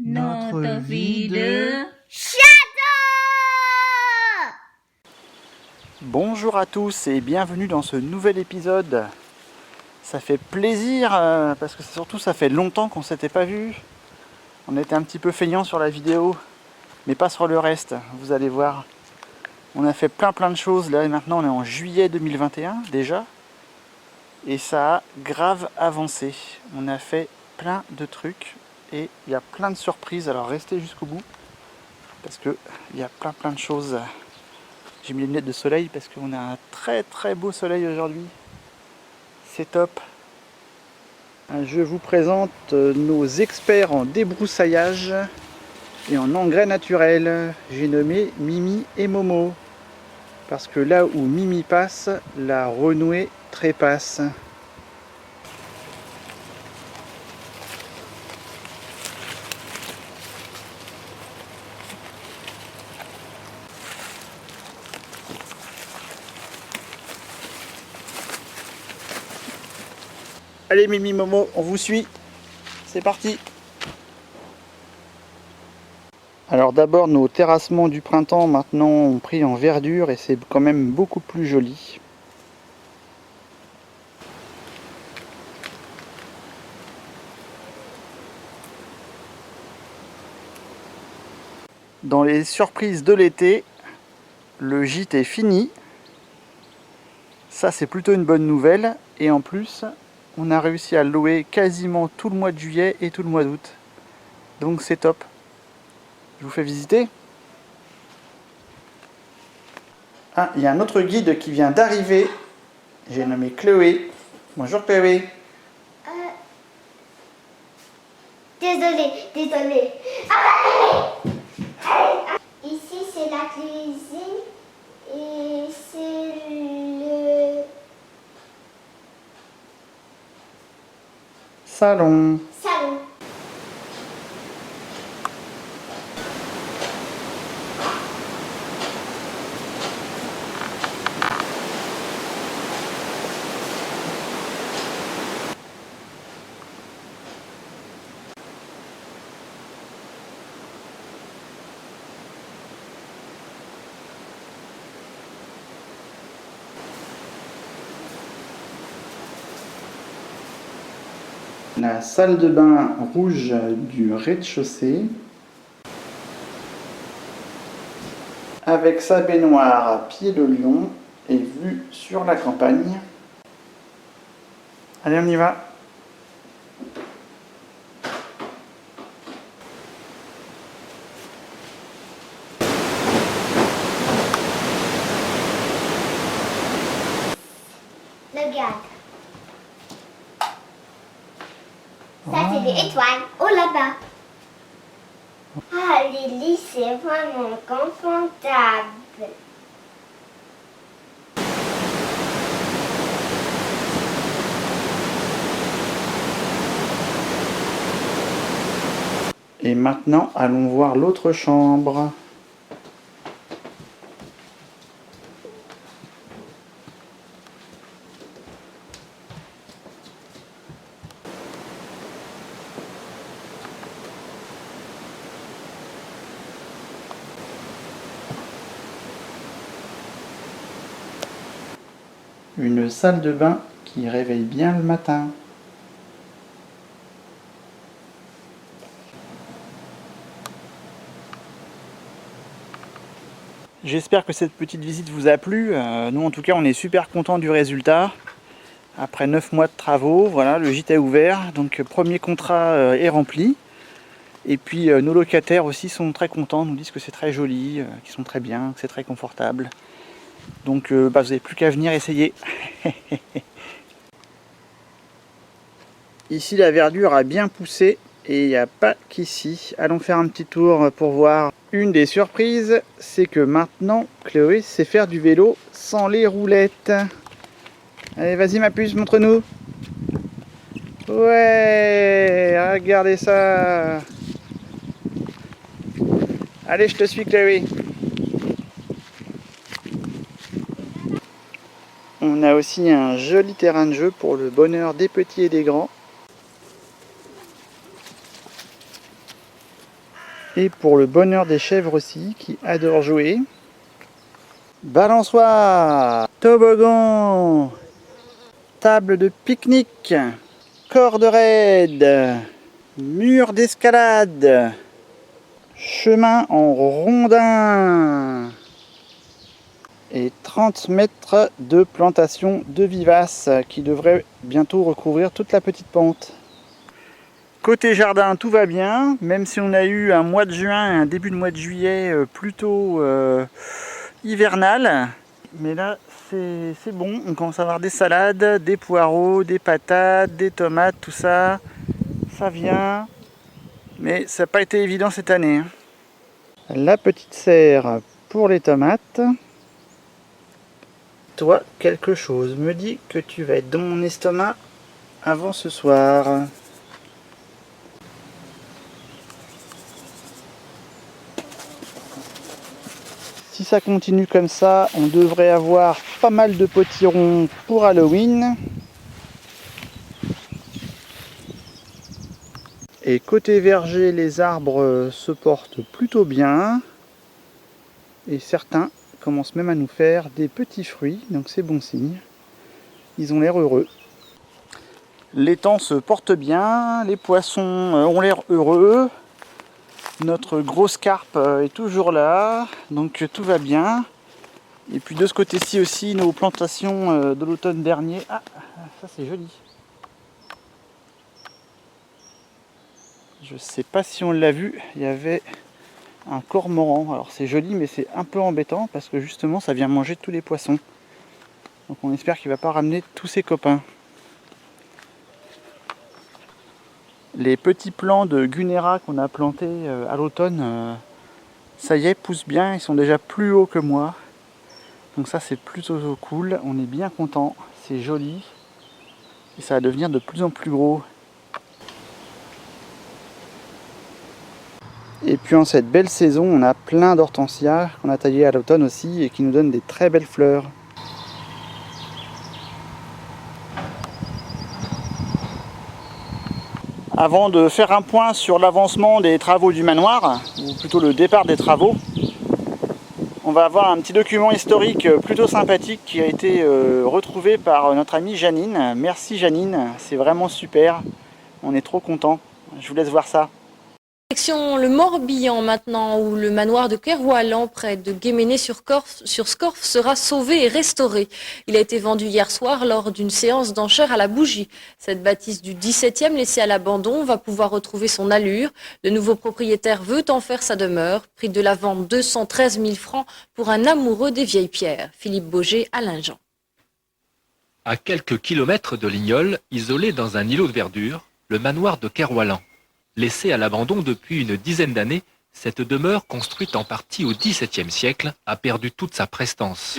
notre vie de château. Bonjour à tous et bienvenue dans ce nouvel épisode. Ça fait plaisir parce que surtout ça fait longtemps qu'on s'était pas vu. On était un petit peu feignants sur la vidéo, mais pas sur le reste, vous allez voir. On a fait plein de choses, là et maintenant on est en juillet 2021 déjà. Et ça a grave avancé. On a fait plein de trucs et il y a plein de surprises, alors restez jusqu'au bout parce que il y a plein de choses. J'ai mis les lunettes de soleil parce qu'on a un très beau soleil aujourd'hui. C'est top. Je vous présente nos experts en débroussaillage et en engrais naturels. J'ai nommé Mimi et Momo. Parce que là où Mimi passe, la renouée trépasse. Allez Mimi, Momo, on vous suit. C'est parti. Alors d'abord nos terrassements du printemps maintenant ont pris en verdure et c'est quand même beaucoup plus joli. Dans les surprises de l'été, le gîte est fini. Ça c'est plutôt une bonne nouvelle. Et en plus, on a réussi à louer quasiment tout le mois de juillet et tout le mois d'août. Donc c'est top. Je vous fais visiter. Ah, il y a un autre guide qui vient d'arriver. J'ai nommé Chloé. Bonjour Chloé. Désolé. Ici c'est la cuisine et c'est le Salon. salon. La salle de bain rouge du rez-de-chaussée. Avec sa baignoire à pied de lion et vue sur la campagne. Allez, on y va. Regarde. Ça c'est des étoiles. Oh là-bas. Ah, les lits c'est vraiment confortable. Et maintenant, allons voir l'autre chambre. Une salle de bain qui réveille bien le matin. J'espère que cette petite visite vous a plu. Nous en tout cas on est super contents du résultat. Après 9 mois de travaux, voilà, le gîte est ouvert. Donc premier contrat est rempli. Et puis nos locataires aussi sont très contents, nous disent que c'est très joli, qu'ils sont très bien, que c'est très confortable. Donc vous n'avez plus qu'à venir essayer. Ici la verdure a bien poussé et il n'y a pas qu'ici. Allons faire un petit tour pour voir. Une des surprises, c'est que maintenant Chloé sait faire du vélo sans les roulettes. Allez, vas-y ma puce, montre-nous. Ouais, regardez ça. Allez, je te suis Chloé. On a aussi un joli terrain de jeu pour le bonheur des petits et des grands. Et pour le bonheur des chèvres aussi, qui adorent jouer. Balançoire, toboggan, table de pique-nique, corde raide, mur d'escalade, chemin en rondin et 30 mètres de plantation de vivaces qui devrait bientôt recouvrir toute la petite pente. Côté jardin, tout va bien, même si on a eu un mois de juin et un début de mois de juillet plutôt hivernal. Mais là, c'est bon, on commence à avoir des salades, des poireaux, des patates, des tomates, tout ça. Ça vient, mais ça n'a pas été évident cette année. La petite serre pour les tomates. Toi, quelque chose me dit que tu vas être dans mon estomac avant ce soir. Si ça continue comme ça, on devrait avoir pas mal de potirons pour Halloween. Et côté verger, les arbres se portent plutôt bien. Et certains commencent même à nous faire des petits fruits, donc c'est bon signe. Ils ont l'air heureux. L'étang se porte bien, les poissons ont l'air heureux. Notre grosse carpe est toujours là, donc tout va bien. Et puis de ce côté-ci aussi, nos plantations de l'automne dernier. Ah, ça c'est joli. Je sais pas si on l'a vu, il y avait un cormoran. Alors c'est joli, mais c'est un peu embêtant parce que justement ça vient manger tous les poissons. Donc on espère qu'il ne va pas ramener tous ses copains. Les petits plants de Gunera qu'on a plantés à l'automne, ça y est, poussent bien, ils sont déjà plus hauts que moi. Donc ça c'est plutôt cool, on est bien content, c'est joli. Et ça va devenir de plus en plus gros. Et puis en cette belle saison, on a plein d'hortensias qu'on a taillées à l'automne aussi et qui nous donnent des très belles fleurs. Avant de faire un point sur l'avancement des travaux du manoir, ou plutôt le départ des travaux, on va avoir un petit document historique plutôt sympathique qui a été retrouvé par notre amie Janine. Merci Janine, c'est vraiment super, on est trop contents. Je vous laisse voir ça. Direction le Morbihan maintenant, où le manoir de Kerroualan, près de Guéméné-sur-Scorff, sera sauvé et restauré. Il a été vendu hier soir lors d'une séance d'enchères à la bougie. Cette bâtisse du XVIIe, laissée à l'abandon, va pouvoir retrouver son allure. Le nouveau propriétaire veut en faire sa demeure. Prix de la vente 213 000 francs pour un amoureux des vieilles pierres. Philippe Bauger, Alain-Jean. À quelques kilomètres de Lignolles, isolé dans un îlot de verdure, le manoir de Kerroualan. Laissée à l'abandon depuis une dizaine d'années, cette demeure, construite en partie au XVIIe siècle, a perdu toute sa prestance.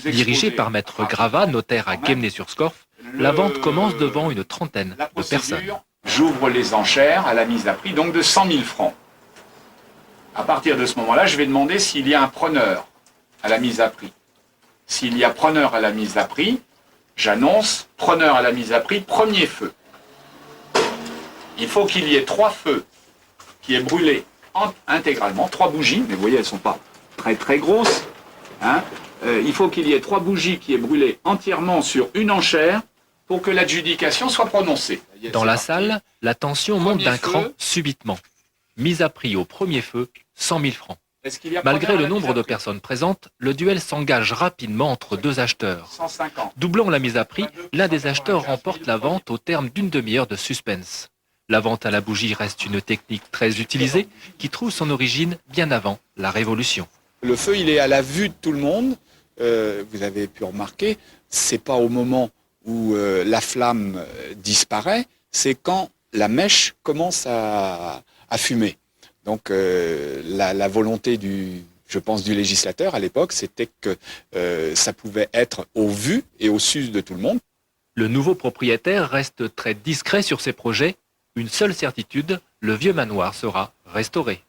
Dirigée par maître Gravat, notaire à Guémené-sur-Scorff, la vente commence devant une trentaine de personnes. J'ouvre les enchères à la mise à prix donc de 100 000 francs. À partir de ce moment-là, je vais demander s'il y a un preneur à la mise à prix. S'il y a preneur à la mise à prix, j'annonce preneur à la mise à prix, premier feu. Il faut qu'il y ait 3 feux qui aient brûlé intégralement, 3 bougies, mais vous voyez, elles ne sont pas très grosses. Hein. Il faut qu'il y ait 3 bougies qui aient brûlé entièrement sur une enchère pour que l'adjudication soit prononcée. Dans la salle, la tension monte d'un cran subitement. Mise à prix au premier feu, 100 000 francs. Malgré le nombre de personnes présentes, le duel s'engage rapidement entre deux acheteurs. 150. Doublant la mise à prix, l'un des acheteurs remporte la vente au terme d'une demi-heure de suspense. La vente à la bougie reste une technique très utilisée qui trouve son origine bien avant la Révolution. Le feu, il est à la vue de tout le monde. Vous avez pu remarquer, c'est pas au moment où la flamme disparaît, c'est quand la mèche commence à fumer. Donc la volonté je pense du législateur à l'époque, c'était que ça pouvait être au vu et au su de tout le monde. Le nouveau propriétaire reste très discret sur ses projets. Une seule certitude, le vieux manoir sera restauré.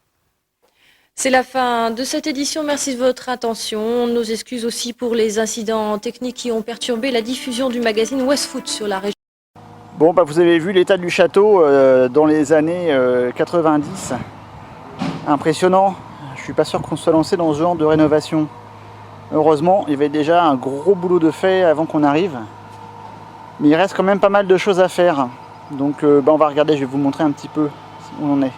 C'est la fin de cette édition. Merci de votre attention. Nos excuses aussi pour les incidents techniques qui ont perturbé la diffusion du magazine Westfoot sur la région. Bon, vous avez vu l'état du château dans les années 90. Impressionnant. Je suis pas sûr qu'on soit lancé dans ce genre de rénovation. Heureusement, il y avait déjà un gros boulot de fait avant qu'on arrive. Mais il reste quand même pas mal de choses à faire. Donc on va regarder, je vais vous montrer un petit peu où on en est.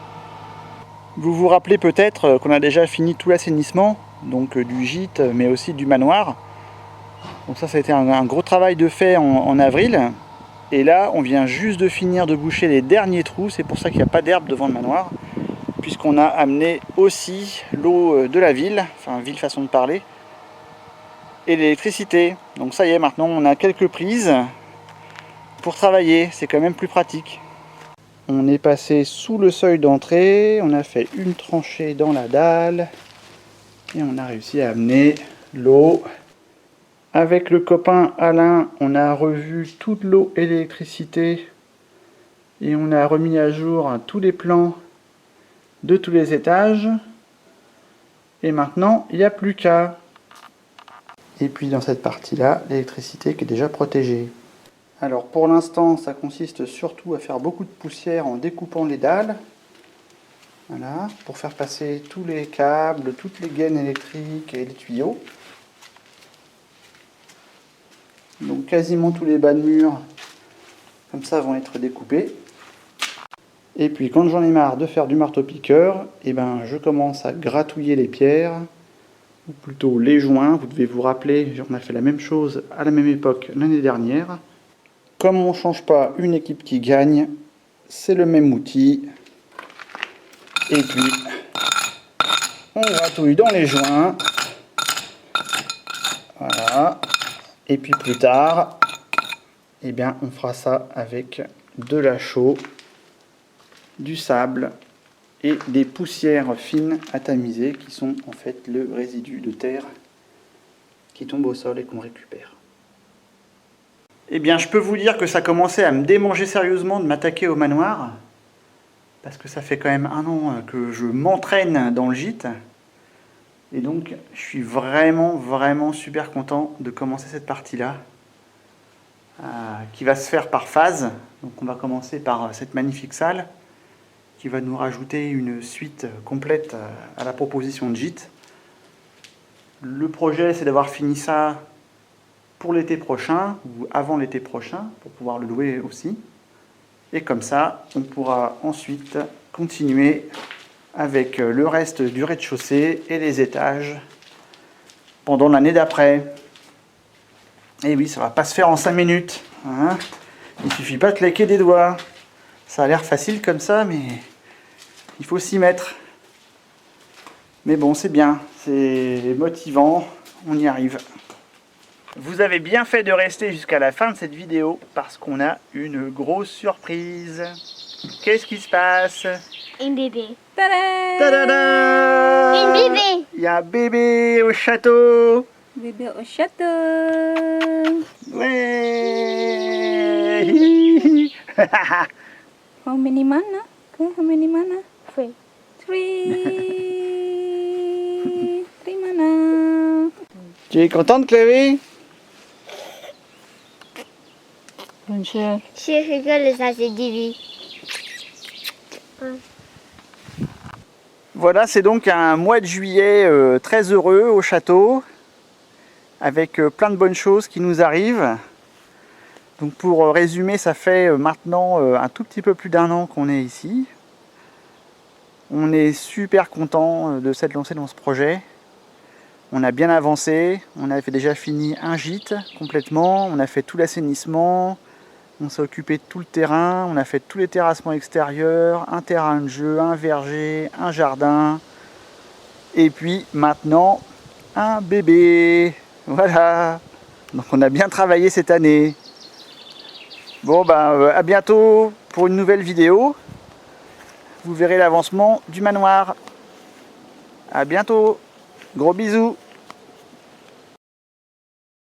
Vous vous rappelez peut-être qu'on a déjà fini tout l'assainissement, donc du gîte, mais aussi du manoir. Donc ça a été un gros travail de fait en avril. Et là, on vient juste de finir de boucher les derniers trous. C'est pour ça qu'il n'y a pas d'herbe devant le manoir. Puisqu'on a amené aussi l'eau de la ville, enfin ville façon de parler, et l'électricité. Donc ça y est, maintenant on a quelques prises pour travailler. C'est quand même plus pratique. On est passé sous le seuil d'entrée. On a fait une tranchée dans la dalle. Et on a réussi à amener l'eau. Avec le copain Alain, on a revu toute l'eau et l'électricité et on a remis à jour tous les plans de tous les étages. Et maintenant, il n'y a plus qu'à. Et puis dans cette partie-là, l'électricité qui est déjà protégée. Alors pour l'instant, ça consiste surtout à faire beaucoup de poussière en découpant les dalles. Voilà, pour faire passer tous les câbles, toutes les gaines électriques et les tuyaux. Donc quasiment tous les bas de mur, comme ça, vont être découpés. Et puis quand j'en ai marre de faire du marteau-piqueur, je commence à gratouiller les pierres, ou plutôt les joints. Vous devez vous rappeler, on a fait la même chose à la même époque l'année dernière. Comme on ne change pas une équipe qui gagne, c'est le même outil. Et puis on gratouille dans les joints. Voilà. Et puis plus tard, on fera ça avec de la chaux, du sable et des poussières fines à tamiser qui sont en fait le résidu de terre qui tombe au sol et qu'on récupère. Je peux vous dire que ça commençait à me démanger sérieusement de m'attaquer au manoir parce que ça fait quand même 1 an que je m'entraîne dans le gîte. Et donc, je suis vraiment super content de commencer cette partie-là, qui va se faire par phase. Donc on va commencer par cette magnifique salle, qui va nous rajouter une suite complète à la proposition de gîte. Le projet, c'est d'avoir fini ça pour l'été prochain, ou avant l'été prochain, pour pouvoir le louer aussi. Et comme ça, on pourra ensuite continuer avec le reste du rez-de-chaussée et les étages pendant l'année d'après. Et oui, ça va pas se faire en 5 minutes. Hein, il suffit pas de claquer des doigts. Ça a l'air facile comme ça, mais il faut s'y mettre. Mais bon, c'est bien, c'est motivant, on y arrive. Vous avez bien fait de rester jusqu'à la fin de cette vidéo parce qu'on a une grosse surprise. Qu'est-ce qui se passe? Un bébé. Tadam! Un bébé. Il y a un bébé au château. Bébé au château. Ouais. How many mana? Okay, how many mana? 3. 3. 3 mana. Tu es contente, Chloé? Bonjour. Je rigole, ça c'est Divi. Voilà, c'est donc un mois de juillet très heureux au château, avec plein de bonnes choses qui nous arrivent. Donc pour résumer, ça fait maintenant un tout petit peu plus d'1 an qu'on est ici. On est super content de s'être lancé dans ce projet. On a bien avancé, on avait déjà fini un gîte complètement, on a fait tout l'assainissement, on s'est occupé de tout le terrain, on a fait tous les terrassements extérieurs, un terrain de jeu, un verger, un jardin. Et puis maintenant, un bébé. Voilà. Donc on a bien travaillé cette année. Bon à bientôt pour une nouvelle vidéo. Vous verrez l'avancement du manoir. À bientôt. Gros bisous.